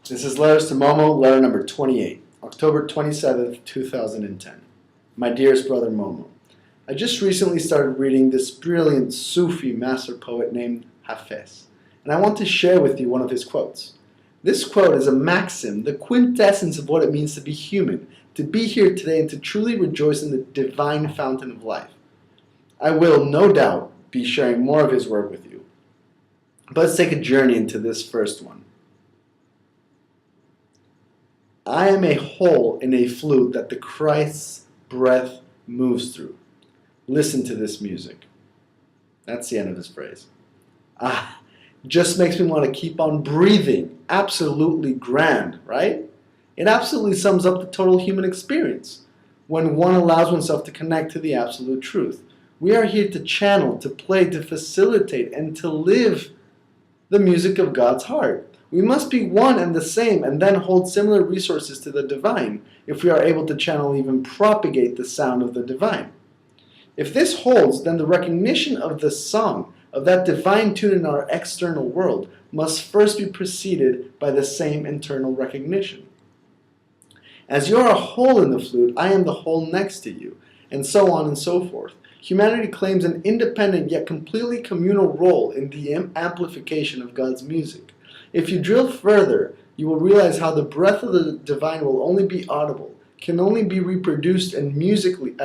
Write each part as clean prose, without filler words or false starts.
This is Letters to Momo, letter number 28, October 27th, 2010. My dearest brother Momo, I just recently started reading this brilliant Sufi master poet named Hafez, and I want to share with you one of his quotes. This quote is a maxim, the quintessence of what it means to be human, to be here today and to truly rejoice in the divine fountain of life. I will, no doubt, be sharing more of his work with you. But let's take a journey into this first one. I am a hole in a flute that the Christ's breath moves through. Listen to this music. That's the end of his phrase. Just makes me want to keep on breathing. Absolutely grand, right? It absolutely sums up the total human experience when one allows oneself to connect to the absolute truth. We are here to channel, to play, to facilitate, and to live the music of God's heart. We must be one and the same and then hold similar resources to the divine if we are able to channel, even propagate the sound of the divine. If this holds, then the recognition of the song, of that divine tune in our external world, must first be preceded by the same internal recognition. As you are a hole in the flute, I am the hole next to you, and so on and so forth. Humanity claims an independent yet completely communal role in the amplification of God's music. If you drill further, you will realize how the breath of the divine will only be audible, can only be reproduced and musically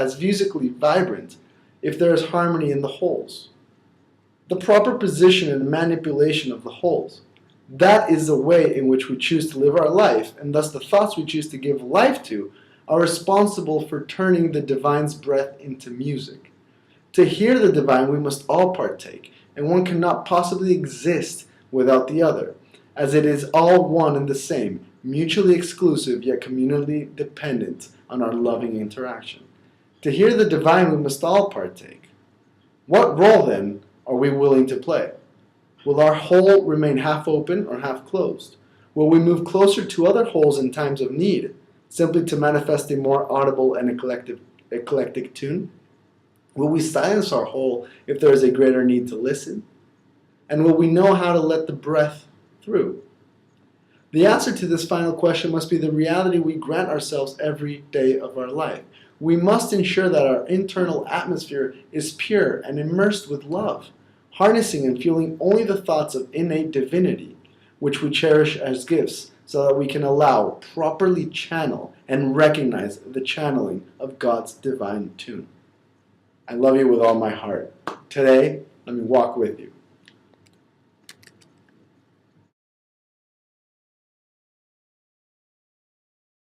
vibrant if there is harmony in the holes. The proper position and manipulation of the holes. That is the way in which we choose to live our life, and thus the thoughts we choose to give life to are responsible for turning the divine's breath into music. To hear the divine, we must all partake, and one cannot possibly exist without the other, as it is all one and the same, mutually exclusive yet communally dependent on our loving interaction. To hear the divine, we must all partake. What role, then, are we willing to play? Will our hole remain half open or half closed? Will we move closer to other holes in times of need, simply to manifest a more audible and eclectic tune? Will we silence our hole if there is a greater need to listen? And will we know how to let the breath through? The answer to this final question must be the reality we grant ourselves every day of our life. We must ensure that our internal atmosphere is pure and immersed with love, harnessing and fueling only the thoughts of innate divinity, which we cherish as gifts, so that we can allow, properly channel, and recognize the channeling of God's divine tune. I love you with all my heart. Today, let me walk with you.